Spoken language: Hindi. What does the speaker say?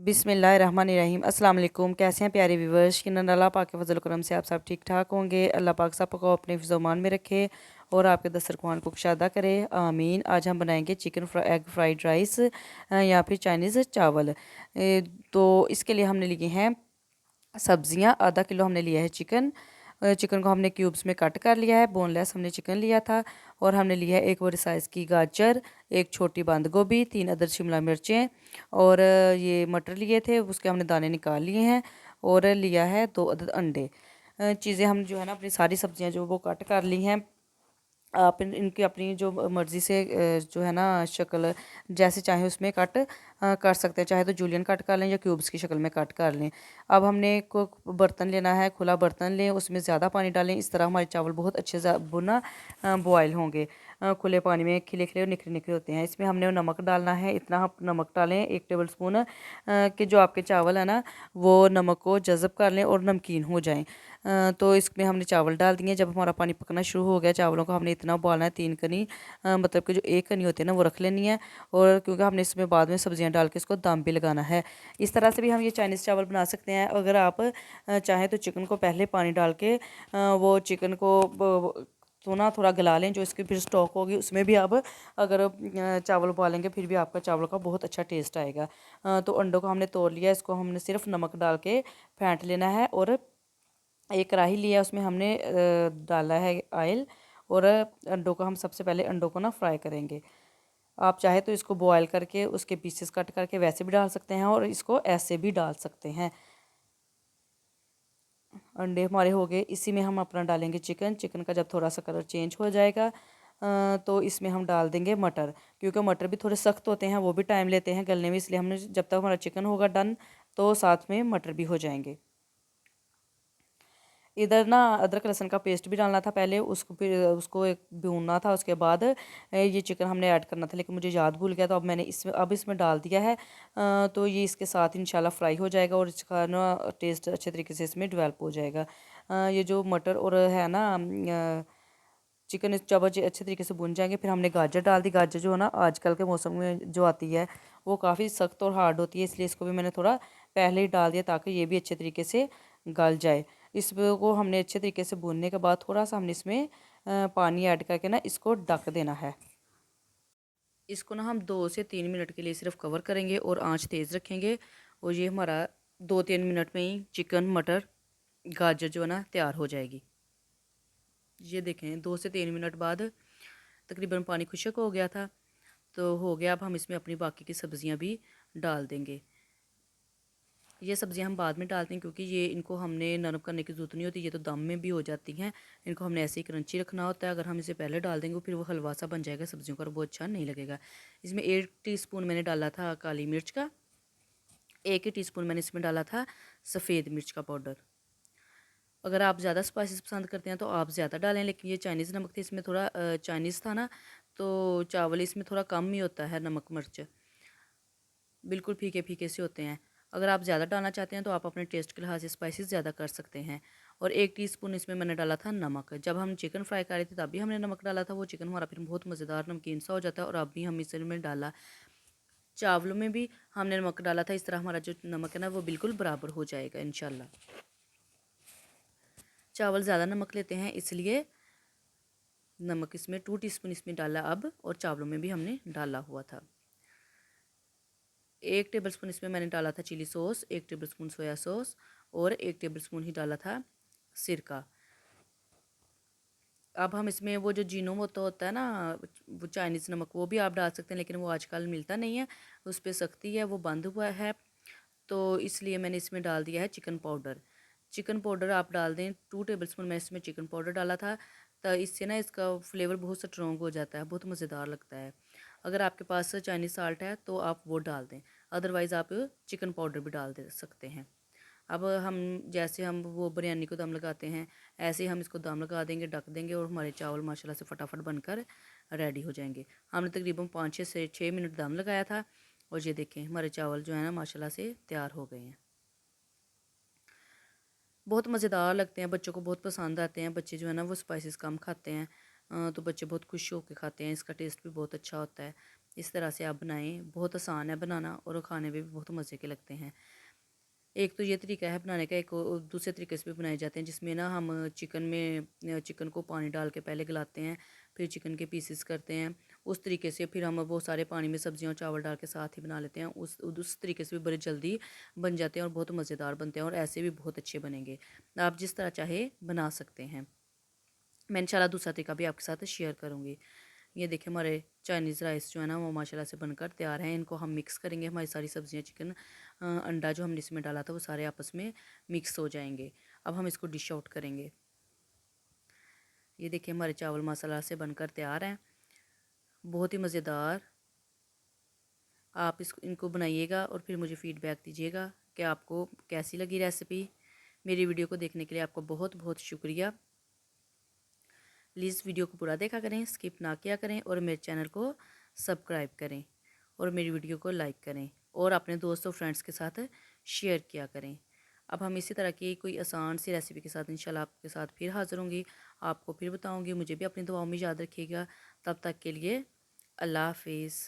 बिस्मिल्लाहिर्रहमानिर्रहीम अस्सलाम वालेकुम। कैसे हैं प्यारे व्यूवर्स? कि अल्लाह पाक के फजल करम से आप सब ठीक ठाक होंगे। अल्लाह पाक सबको अपने फिज़ोमान में रखे और आपके दस्तरखान को कुशादा करे, आमीन। आज हम बनाएंगे एग फ्राइड राइस या फिर चाइनीज़ चावल। तो इसके लिए हमने लिए हैं सब्जियां। आधा किलो हमने लिया है चिकन। चिकन को हमने क्यूब्स में कट कर लिया है। बोनलेस हमने चिकन लिया था। और हमने लिया है एक बड़ी साइज़ की गाजर, एक छोटी बंद गोभी, 3 अदर शिमला मिर्चें और ये मटर लिए थे, उसके हमने दाने निकाल लिए हैं। और लिया है 2 अदद अंडे। चीज़ें हम जो है ना अपनी सारी सब्जियां जो वो कट कर ली हैं। आप इनकी अपनी जो मर्ज़ी से जो है ना शक्ल जैसे चाहे उसमें कट कर सकते हैं। चाहे तो जूलियन कट कर लें या क्यूब्स की शक्ल में कट कर लें। अब हमने को बर्तन लेना है, खुला बर्तन लें, उसमें ज़्यादा पानी डालें। इस तरह हमारे चावल बहुत अच्छे से बुना बॉयल होंगे। खुले पानी में खिले खिले और निखरे निखरे होते हैं। इसमें हमने नमक डालना है। इतना हम नमक डालें 1 टेबल स्पून कि जो आपके चावल है ना वो नमक को जज़ब कर लें और नमकीन हो जाएं। तो इसमें हमने चावल डाल दिए। जब हमारा पानी पकना शुरू हो गया, चावलों को हमने इतना उबालना है 3 कनी, मतलब कि जो 1 कनी होती है ना वो रख लेनी है। और क्योंकि हमने इसमें बाद में सब्जियां डाल के इसको दम भी लगाना है। इस तरह से भी हम ये चाइनीज़ चावल बना सकते हैं। अगर आप चाहें तो चिकन को पहले पानी डाल के वो चिकन को तो ना थोड़ा गला लें, जो इसकी फिर स्टॉक होगी उसमें भी आप अगर चावल उबालेंगे फिर भी आपका चावल का बहुत अच्छा टेस्ट आएगा। तो अंडों को हमने तोड़ लिया। इसको हमने सिर्फ नमक डाल के फेंट लेना है। और एक कढ़ाई लिया, उसमें हमने डाला है ऑयल। और अंडों को हम सबसे पहले अंडों को ना फ्राई करेंगे। आप चाहे तो इसको बॉयल करके उसके पीसेस कट करके वैसे भी डाल सकते हैं और इसको ऐसे भी डाल सकते हैं। अंडे हमारे हो गए। इसी में हम अपना डालेंगे चिकन। चिकन का जब थोड़ा सा कलर चेंज हो जाएगा तो इसमें हम डाल देंगे मटर। क्योंकि मटर भी थोड़े सख्त होते हैं, वो भी टाइम लेते हैं गलने में, इसलिए हमने जब तक हमारा चिकन होगा डन तो साथ में मटर भी हो जाएंगे। इधर ना अदरक लहसुन का पेस्ट भी डालना था पहले, उसको फिर उसको एक भूनना था। उसके बाद ये चिकन हमने ऐड करना था, लेकिन मुझे याद भूल गया तो अब इसमें डाल दिया है। तो ये इसके साथ इंशाल्लाह फ्राई हो जाएगा और इसका ना टेस्ट अच्छे तरीके से इसमें डेवलप हो जाएगा। ये जो मटर और है ना चिकन जब अच्छे तरीके से भुन जाएंगे, फिर हमने गाजर डाल दी। गाजर जो है ना आजकल के मौसम में जो आती है वो काफ़ी सख्त और हार्ड होती है, इसलिए इसको भी मैंने थोड़ा पहले ही डाल दिया ताकि ये भी अच्छे तरीके से गल जाए। इसको हमने अच्छे तरीके से भूनने के बाद थोड़ा सा हमने इसमें पानी ऐड करके ना इसको ढक देना है। इसको ना हम 2 से 3 मिनट के लिए सिर्फ कवर करेंगे और आंच तेज़ रखेंगे। और ये हमारा 2-3 मिनट में ही चिकन मटर गाजर जो है ना तैयार हो जाएगी। ये देखें 2 से 3 मिनट बाद तकरीबन पानी खुश्क हो गया था। तो हो गया। अब हम इसमें अपनी बाकी की सब्ज़ियां भी डाल देंगे। ये सब्ज़ियां हम बाद में डालते हैं क्योंकि ये इनको हमने नरम करने की ज़रूरत नहीं होती, ये तो दम में भी हो जाती हैं। इनको हमने ऐसे ही क्रंची रखना होता है। अगर हम इसे पहले डाल देंगे फिर वो हलवा सा बन जाएगा सब्ज़ियों का और वो अच्छा नहीं लगेगा। इसमें 1 टीस्पून मैंने डाला था काली मिर्च का, 1 ही टीस्पून मैंने इसमें डाला था सफ़ेद मिर्च का पाउडर। अगर आप ज़्यादा स्पाइसेस पसंद करते हैं तो आप ज़्यादा डालें, लेकिन ये चाइनीज़ नमक थे, इसमें थोड़ा चाइनीज़ था ना तो चावल इसमें थोड़ा कम ही होता है नमक मिर्च, बिल्कुल फीके फीके से होते हैं। अगर आप ज़्यादा डालना चाहते हैं तो आप अपने टेस्ट के लिहाज से स्पाइसेस ज़्यादा कर सकते हैं। और 1 टीस्पून इसमें मैंने डाला था नमक। जब हम चिकन फ्राई कर रहे थे तब भी हमने नमक डाला था। वो चिकन हमारा फिर बहुत मज़ेदार नमकीन सा हो जाता है। और अब भी हम इसमें डाला, चावलों में भी हमने नमक डाला था। इस तरह हमारा जो नमक है ना वो बिल्कुल बराबर हो जाएगा इंशाल्लाह। चावल ज़्यादा नमक लेते हैं इसलिए नमक इसमें 2 टीस्पून इसमें डाला अब, और चावलों में भी हमने डाला हुआ था। 1 टेबल स्पून इसमें मैंने डाला था chilli sauce, 1 tablespoon soya sauce और 1 टेबल स्पून ही डाला था सिरका। अब हम इसमें वो जो जीनोमोतो होता है ना, वो चाइनीज़ नमक, वो भी आप डाल सकते हैं, लेकिन वो आजकल मिलता नहीं है, उस पर सख्ती है, वो बंद हुआ है। तो इसलिए मैंने इसमें डाल दिया है चिकन पाउडर। चिकन पाउडर आप डाल दें 2 टेबल स्पून मैं इसमें चिकन पाउडर डाला था। तो इससे ना इसका फ्लेवर बहुत स्ट्रॉन्ग हो जाता है, बहुत मज़ेदार लगता है। अगर आपके पास चाइनीज़ साल्ट है तो आप वो डाल दें, अदरवाइज़ आप चिकन पाउडर भी डाल दे सकते हैं। अब हम जैसे हम वो बिरयानी को दम लगाते हैं ऐसे ही हम इसको दम लगा देंगे, ढक देंगे और हमारे चावल माशाल्लाह से फटाफट बनकर रेडी हो जाएंगे। हमने तकरीबन 5 से 6 मिनट दम लगाया था और ये देखें हमारे चावल जो है ना माशाल्लाह से तैयार हो गए हैं। बहुत मज़ेदार लगते हैं, बच्चों को बहुत पसंद आते हैं। बच्चे जो है ना वो स्पाइसेस कम खाते हैं, तो बच्चे बहुत खुश होकर खाते हैं। इसका टेस्ट भी बहुत अच्छा होता है। इस तरह से आप बनाएं, बहुत आसान है बनाना और खाने में भी बहुत मज़े के लगते हैं। एक तो ये तरीका है बनाने का, एक और दूसरे तरीके से भी बनाए जाते हैं जिसमें ना हम चिकन को पानी डाल के पहले गलाते हैं, फिर चिकन के पीसेस करते हैं। उस तरीके से फिर हम वो सारे पानी में सब्जियां और चावल डाल के साथ ही बना लेते हैं। उस तरीके से भी बड़े जल्दी बन जाते हैं और बहुत मज़ेदार बनते हैं और ऐसे भी बहुत अच्छे बनेंगे। आप जिस तरह चाहे बना सकते हैं। मैं इंशाल्लाह दूसरा तरीका भी आपके साथ शेयर करूँगी। ये देखिए हमारे चाइनीज़ राइस जो है ना वो माशाल्लाह से बनकर तैयार हैं। इनको हम मिक्स करेंगे, हमारी सारी सब्जियां, चिकन, अंडा जो हमने इसमें डाला था वो सारे आपस में मिक्स हो जाएंगे। अब हम इसको डिश आउट करेंगे। ये देखिए हमारे चावल मसाला से बनकर तैयार हैं, बहुत ही मज़ेदार। आप इनको बनाइएगा और फिर मुझे फ़ीडबैक दीजिएगा कि आपको कैसी लगी रेसिपी। मेरी वीडियो को देखने के लिए आपको बहुत बहुत शुक्रिया। प्लीज़ वीडियो को पूरा देखा करें, स्किप ना किया करें और मेरे चैनल को सब्सक्राइब करें और मेरी वीडियो को लाइक करें और अपने दोस्तों फ्रेंड्स के साथ शेयर किया करें। अब हम इसी तरह की कोई आसान सी रेसिपी के साथ इंशाल्लाह आपके साथ फिर हाज़िर होंगी, आपको फिर बताऊंगी। मुझे भी अपनी दुआओं में याद रखिएगा। तब तक के लिए अल्लाह हाफिज़।